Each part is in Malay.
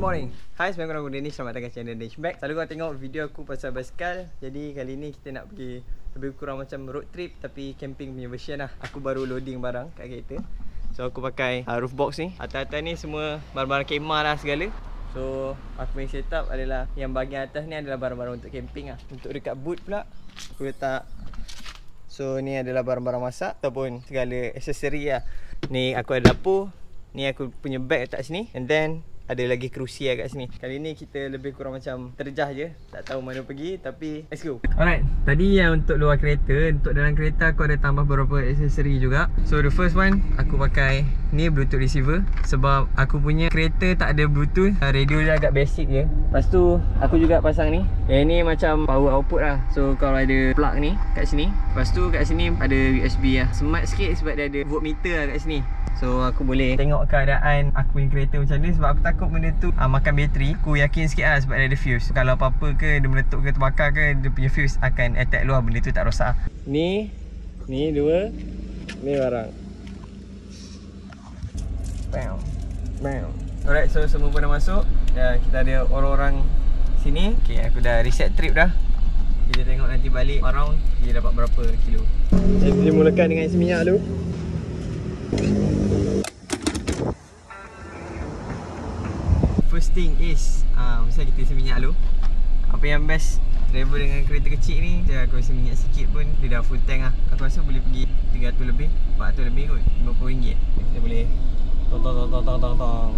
morning. Hai, semuanya korang Danish. Selamat datang ke channel Danish Back. Selalu korang tengok video aku pasal basikal. Jadi kali ni kita nak pergi lebih kurang macam road trip tapi camping punya version lah. Aku baru loading barang kat kereta. So aku pakai roof box ni. Atas-atas ni semua barang-barang kemah lah segala. So aku punya setup adalah yang bahagian atas ni adalah barang-barang untuk camping lah. Untuk dekat boot pula aku letak. So ni adalah barang-barang masak ataupun segala aksesori lah. Ni aku ada dapur. Ni aku punya bag letak sini. And then ada lagi kerusi lah kat sini. Kali ni kita lebih kurang macam terjah je. Tak tahu mana pergi tapi let's go. Alright, tadi yang untuk luar kereta. Untuk dalam kereta aku ada tambah beberapa aksesori juga. So the first one aku pakai ni Bluetooth receiver. Sebab aku punya kereta tak ada Bluetooth. Radio dia agak basic je. Lepas tu aku juga pasang ni. Yang ni macam power output lah. So kalau ada plug ni kat sini. Lepas tu kat sini ada USB lah. Smart sikit sebab dia ada voltmeter lah kat sini. So aku boleh tengok keadaan aku punya kereta macam ni. Sebab aku takut benda tu makan bateri. Aku yakin sikit lah sebab dia ada fuse. Kalau apa-apa ke dia meletup ke terbakar ke, dia punya fuse akan attack luar. Benda tu tak rosak. Ni dua. Ni barang. Bam. Bam. Alright, so semua pun dah masuk. Kita ada orang-orang sini. Okay, aku dah reset trip dah. Kita tengok nanti balik around dia dapat berapa kilo. Kita mulakan dengan isi minyak dulu. First thing is mesti kita isi minyak dulu. Apa yang best travel dengan kereta kecil ni, dia aku isi minyak sikit pun dia dah full tank lah. Aku rasa boleh pergi 300 lebih, 400 lebih kot, RM50. Kita boleh tong.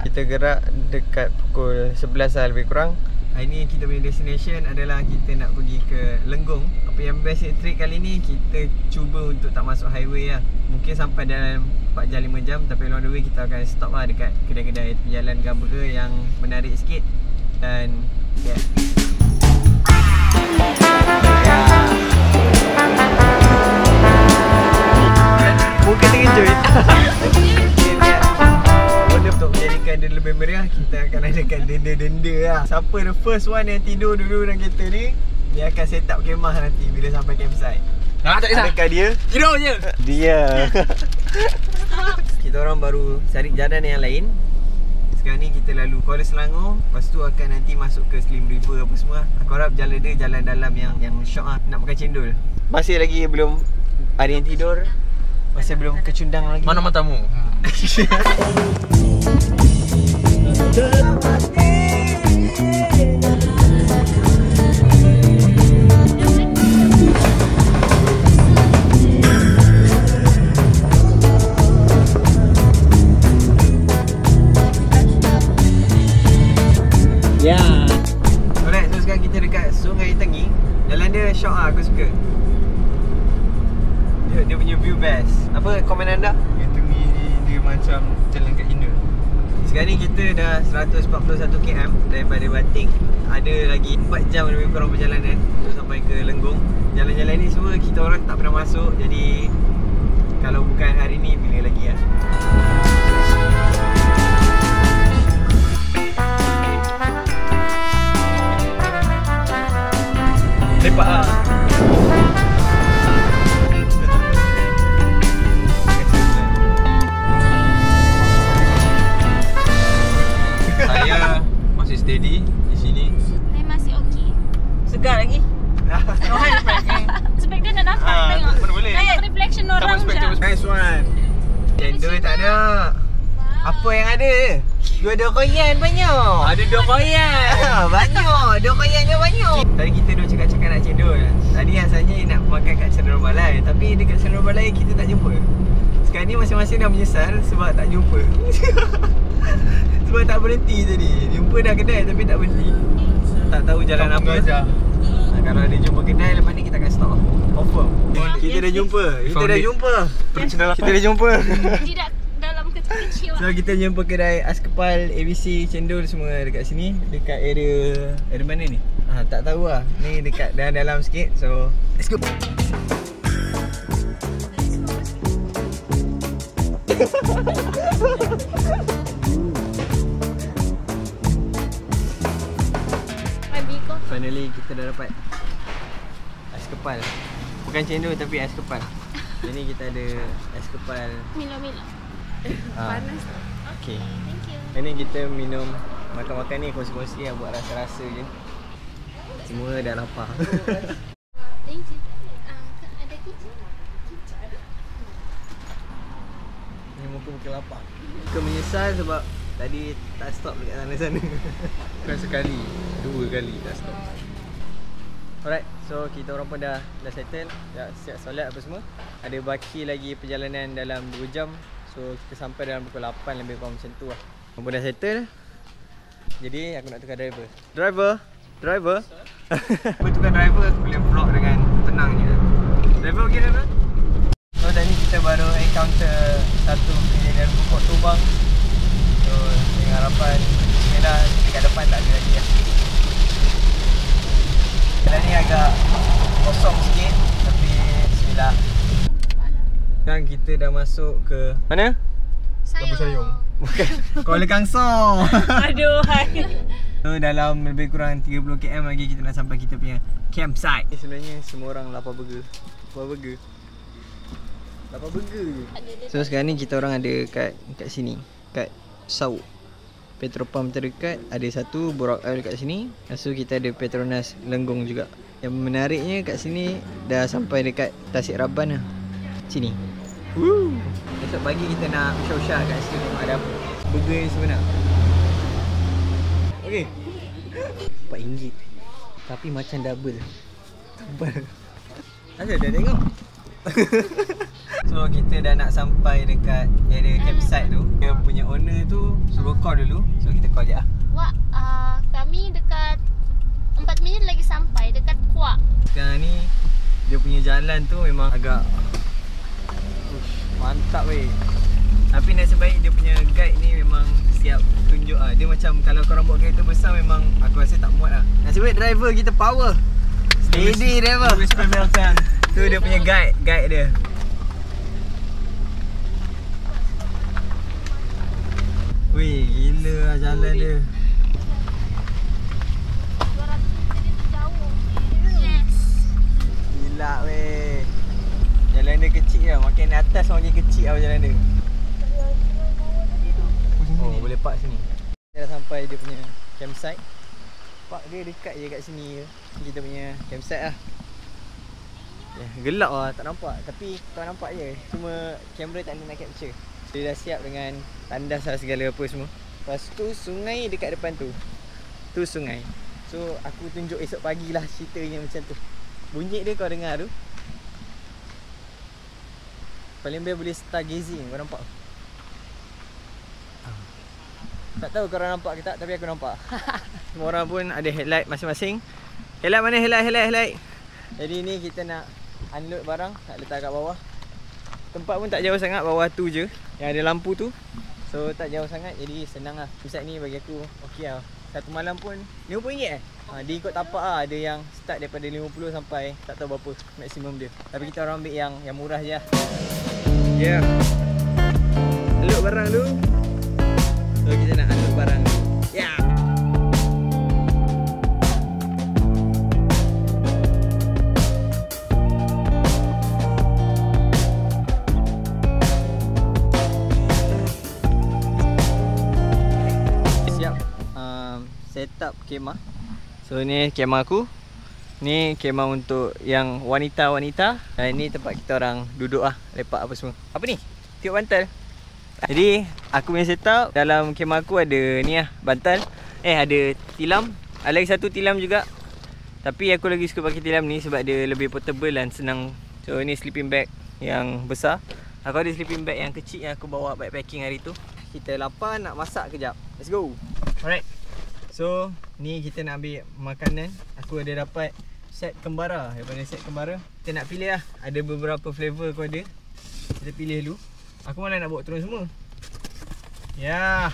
Kita gerak dekat pukul 11 lah lebih kurang. Hari ni kita punya destination adalah kita nak pergi ke Lenggong. Apa yang best trip kali ni, kita cuba untuk tak masuk highway lah. Mungkin sampai dalam 4 jam 5 jam, tapi along the way kita akan stop lah dekat kedai-kedai tepi jalan ke apa ke yang menarik sikit. Dan yeah. Muka terkejut. Untuk menjadikan dia lebih meriah, kita akan adakan denda-denda lah. Siapa the first one yang tidur dulu dalam kereta ni, dia akan set up kemah nanti bila sampai campsite. Tak kisah. Adakah dia? Tidur je. Dia. Kita orang baru cari jalan yang lain. Sekarang ni kita lalu Kuala Selangor. Lepas tu akan nanti masuk ke Slim River apa semua. Aku harap jalan dia jalan dalam yang syok lah. Nak pakai cendol. Masih lagi belum ada yang tidur. Masih belum kecundang lagi. Mana matamu? Ya. Alright, so sekarang kita dekat Sungai Tengging. Jalan dia syok lah, aku suka. Dia punya view best. Apa komen anda? Sungai Tengging ni dia macam jalan kat Indo. Sekarang ni kita dah 141 km daripada Banting. Ada lagi 4 jam lebih kurang perjalanan untuk sampai ke Lenggong. Jalan-jalan ni semua kita orang tak pernah masuk. Jadi kalau bukan hari ni, bila lagi lah. Lepak lah. Saya masih steady di sini. Saya masih okey. Segar lagi. Spek dia nak nampak tengok. Mana boleh? Tengok reflection orang je. Nice one. Cendol tak ada. Apa yang ada? Dua dokoyan banyak. Ada dokoyan. Banyak. Dokoyannya banyak. Tadi kita dah cakap-cakap nak cendol. Tadi asalnya nak makan kat Cendol Balai. Tapi dekat Cendol Balai kita tak jumpa. Sekarang ni masing-masing dah menyesal sebab tak jumpa. Sebab tak berhenti tadi. Jumpa dah kedai tapi tak berhenti. Tak tahu jalan apa. Kalau ada jumpa kedai, lepas ni kita akan stop. Confirm. Kita dah jumpa. Kita dah jumpa. Kita dah jumpa. Tidak dalam kecil-kecil. So kita jumpa kedai ais kepal, ABC, cendol semua dekat sini. Dekat area mana ni? Tak tahu lah. Ni dekat dalam sikit. So let's go. Finally kita dah dapat ais kepal. Bukan cendol tapi ais kepal. Jadi kita ada ais kepal Milo-milo. Panas. Okay. Thank you. Ini kita minum, makan-makan ni kongsi-kongsi yang buat rasa-rasa je. Semua dah lapar. Ada kicik. Ni muka-muka lapar. Muka menyesal sebab tadi tak stop dekat sana-sana. Bukan sekali, 2 kali tak stop. Alright, so kita orang pun dah settle, dah siap solat apa semua. Ada baki lagi perjalanan dalam 2 jam. So kita sampai dalam pukul 8 lebih kurang macam tu lah. Pun dah settle. Jadi aku nak tukar driver. Driver. Aku tukar driver, aku boleh vlog dengan tenangnya. Driver okey driver? So tadi kita baru encounter satu kejadian pokok tumbang. So dengan harapan bismillah dekat depan tak ada lagi lah. Jalan ni agak kosong sikit tapi bismillah. Sekarang kita dah masuk ke mana? Sayang. Bukan. Kuala Kangsar. Aduh, hai. So dalam lebih kurang 30 km lagi kita nak sampai kita punya campsite. Sebenarnya semua orang lapar burger. Lapar burger je. So sekarang ni kita orang ada kat sini, kat Sauk. Petrol pump terdekat, ada satu Borak Oil kat sini. Lepas tu kita ada Petronas Lenggong juga. Yang menariknya kat sini dah sampai dekat Tasik Raban lah. Sini. Woo. Esok pagi kita nak usah-usah kat situ tengok ada apa. Burger ni sebenar. Okey. RM4. Tapi macam double. Tebal. Ada dah tengok. So kita dah nak sampai dekat area campsite tu. Dia punya owner tu suruh call dulu. So kita call je lah. Wak, kami dekat 4 minit lagi sampai dekat Kuak. Sekarang ni dia punya jalan tu memang agak mantap weh. Tapi nasib baik dia punya guide ni memang siap tunjuk lah. Dia macam kalau korang bawa kereta besar memang aku rasa tak muat lah. Nasib baik driver kita power. Steady driver. Lewis Hamilton. Tu dia punya guide dia. Weh, gila lah jalan dia. 200 meter itu jauh. Yes. Gila weh. Jalan dia kecil lah. Makin atas makin kecil lah jalan dia. Oh, boleh park sini. Kita dah sampai dia punya campsite. Park dia dekat je kat sini je. Kita punya campsite lah. Gelap lah, tak nampak. Tapi kau nampak je. Cuma kamera tak nak capture. Dia dah siap dengan tandas lah segala apa semua. Lepas tu sungai dekat depan tu. Tu sungai. So aku tunjuk esok pagi lah ceritanya macam tu. Bunyi dia kau dengar tu. Paling best boleh stargazing, kau nampak? Tak tahu korang nampak ke tak, tapi aku nampak. Semua orang pun ada headlight masing-masing. Headlight mana? Headlight. Jadi ni kita nak unload barang, nak letak kat bawah. Tempat pun tak jauh sangat, bawah tu je yang ada lampu tu. So tak jauh sangat, jadi senang lah. Pusat ni bagi aku okey lah. Satu malam pun RM50 dia ikut tapak lah. Ada yang start daripada 50 sampai tak tahu berapa maksimum dia. Tapi kita orang ambil yang murah je lah. Ya. Unload barang dulu. So kita nak unload barang ni. Ya. Siap. Setup kemah. So ni kemah aku. Ni kemah untuk yang wanita-wanita. Dan ni tempat kita orang duduk lah, lepak apa semua. Apa ni? Tiup bantal. Jadi aku punya setup dalam kemah aku ada ni lah, bantal. Ada tilam. Ada lagi satu tilam juga. Tapi aku lagi suka pakai tilam ni sebab dia lebih portable dan senang. So ni sleeping bag yang besar. Aku ada sleeping bag yang kecil yang aku bawa backpacking hari tu. Kita lapar nak masak kejap. Let's go. Alright. So ni kita nak ambil makanan. Aku ada dapat set kembara. Daripada set kembara kita nak pilih lah. Ada beberapa flavor aku ada. Kita pilih dulu. Aku malah nak bawa turun semua. Ya.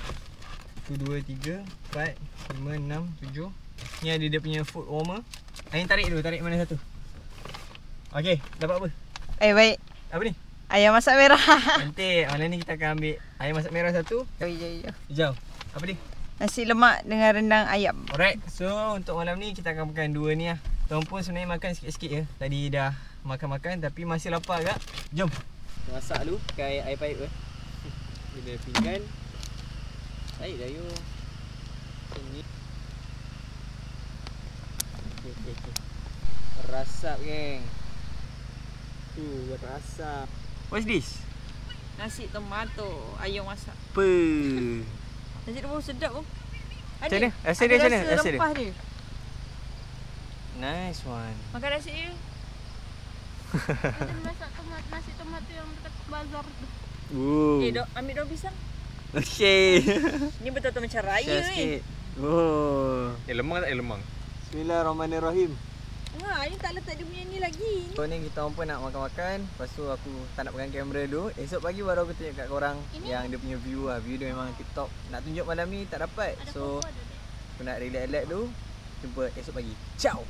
1, 2, 3, 4, 5, 6, 7. Ni ada dia punya food warmer. Ain tarik dulu, tarik mana satu. Okey, dapat apa? Baik. Apa ni? Ayam masak merah. Nanti malam ni kita akan ambil ayam masak merah satu. Ya. Hijau. Apa ni? Nasi lemak dengan rendang ayam. Alright, so untuk malam ni kita akan makan dua ni lah. Tuan pun sebenarnya makan sikit-sikit je. Tadi dah makan-makan tapi masih lapar agak. Jom. Masak dulu pakai air paip ke. Bila pinggan. Baik dah you. Sini. Okay. Rasap geng. Tu berasap. What's this? Nasi tomato, ayam masak. Apa? Nasi tomato sedap oh. Macam mana? Rasa dia macam mana? Rasa dia? Rempah dia. Nice one. Makan nasi dia. Ada masak tomat, nasi tomat tu yang dekat bazar tu. Ooh. Dok, ambil daun pisang. Okay. Ni betul-betul macam raya Share ni. sikit. Oh. Lemang tak lemang? Bismillahirrahmanirrahim. Ha, ni tak letak dia punya ni lagi. So ni kita orang pun nak makan-makan. Lepas tu aku tak nak pegang kamera dulu. Esok pagi baru aku tunjuk kat korang yang dia punya view lah. View dia memang tip-top. Nak tunjuk malam ni tak dapat. Ada So pokok ada dek. aku nak relax-relax dulu. Jumpa esok pagi. Ciao.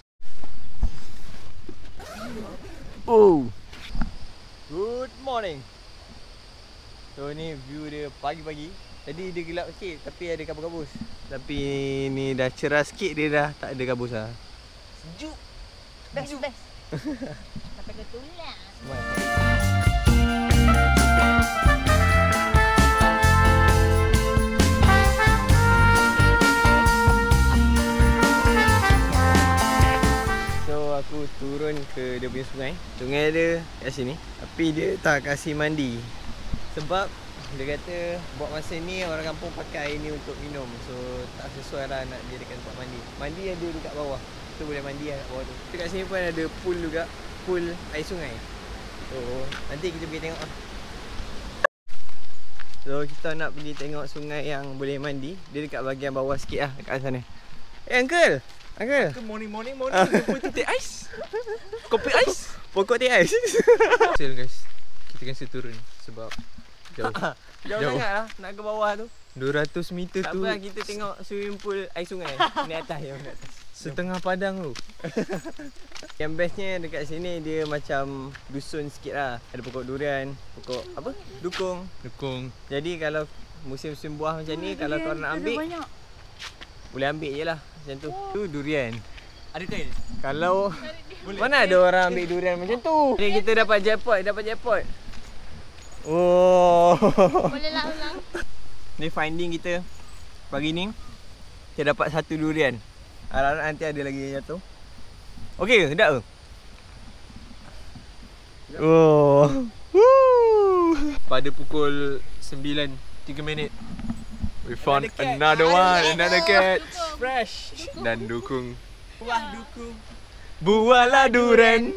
Oh. Good morning. So ni view dia pagi-pagi. Tadi dia gelap sikit tapi ada kabus-kabus. Tapi ni dah cerah sikit, dia dah tak ada kabus lah. Sejuk. Best. Sampai ke tulang. So aku turun ke dia punya sungai. Sungai dia kat sini. Tapi dia tak kasih mandi. Sebab dia kata buat masa ni orang kampung pakai air ni untuk minum. So tak sesuai lah nak jadikan tempat mandi. Mandi ada dekat bawah. Tu boleh mandi lah kat bawah tu. Dekat sini pun ada pool juga. Pool air sungai. So nanti kita pergi tengok lah. So kita nak pergi tengok sungai yang boleh mandi. Dia dekat bahagian bawah sikit lah. Dekat sana. Uncle! Uncle! Morning. Kopi teh ais. Kopi ais. Pokok teh ais. Chill guys. Kita kan turun sebab jauh. Jauh sangat lah nak ke bawah tu. 200 meter Tak tu. apa lah, kita tengok swimming pool air sungai. Ni atas yang kat atas. Setengah padang tu. Yang bestnya dekat sini dia macam dusun sikit lah. Ada pokok durian, pokok apa? Dukung. Jadi kalau musim-musim buah macam ni, kalau korang nak ambil, boleh ambil je lah macam tu. Tu durian. Ada kain? Kalau mana ada orang ambil durian macam tu. Ni kita dapat jackpot. Oh. Boleh lah ulang. Ni finding kita pagi ni. Kita dapat satu durian. Harap-harap nanti ada lagi yang jatuh. Okey, sedap ke? Oh. Woo. Pada pukul 9:03 we found another cat. Fresh. Dan dukung. Buah dukung. Buahlah durian.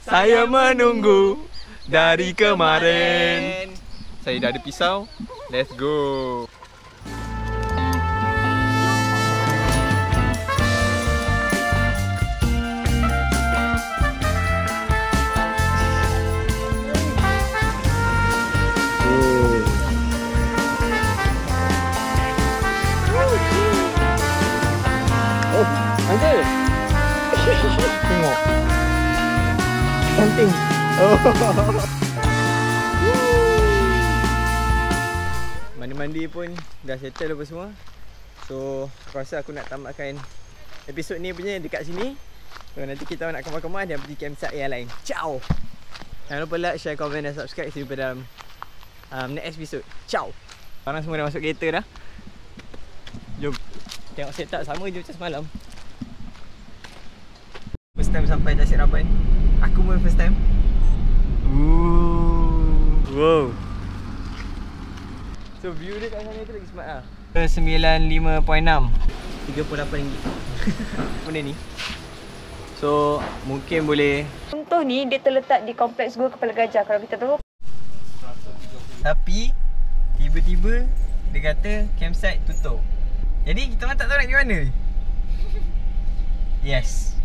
Saya menunggu dari kemarin. Saya dah ada pisau. Let's go. Oh, Uncle. Tengok. Camping. Oh. Mandi-mandi pun dah settle apa semua. So, aku rasa aku nak tamatkan episod ni punya dekat sini. So, nanti kita nak kemas-kemas dan pergi campsite yang lain. Ciao. Jangan lupa like, share, komen dan subscribe. See you pada next episode. Ciao. Sekarang semua dah masuk kereta dah. Jom. Tengok setup sama je macam semalam. First time sampai Tasik Raban. Aku pun first time. Wow. So view dia kat sana tu lagi smart lah. 95.6 RM38 benda ni. So mungkin boleh. Contoh ni dia terletak di kompleks Gua Kepala Gajah. Kalau kita tahu. Tapi tiba-tiba dia kata campsite tutup. Jadi kita orang tak tahu nak pergi mana. Yes.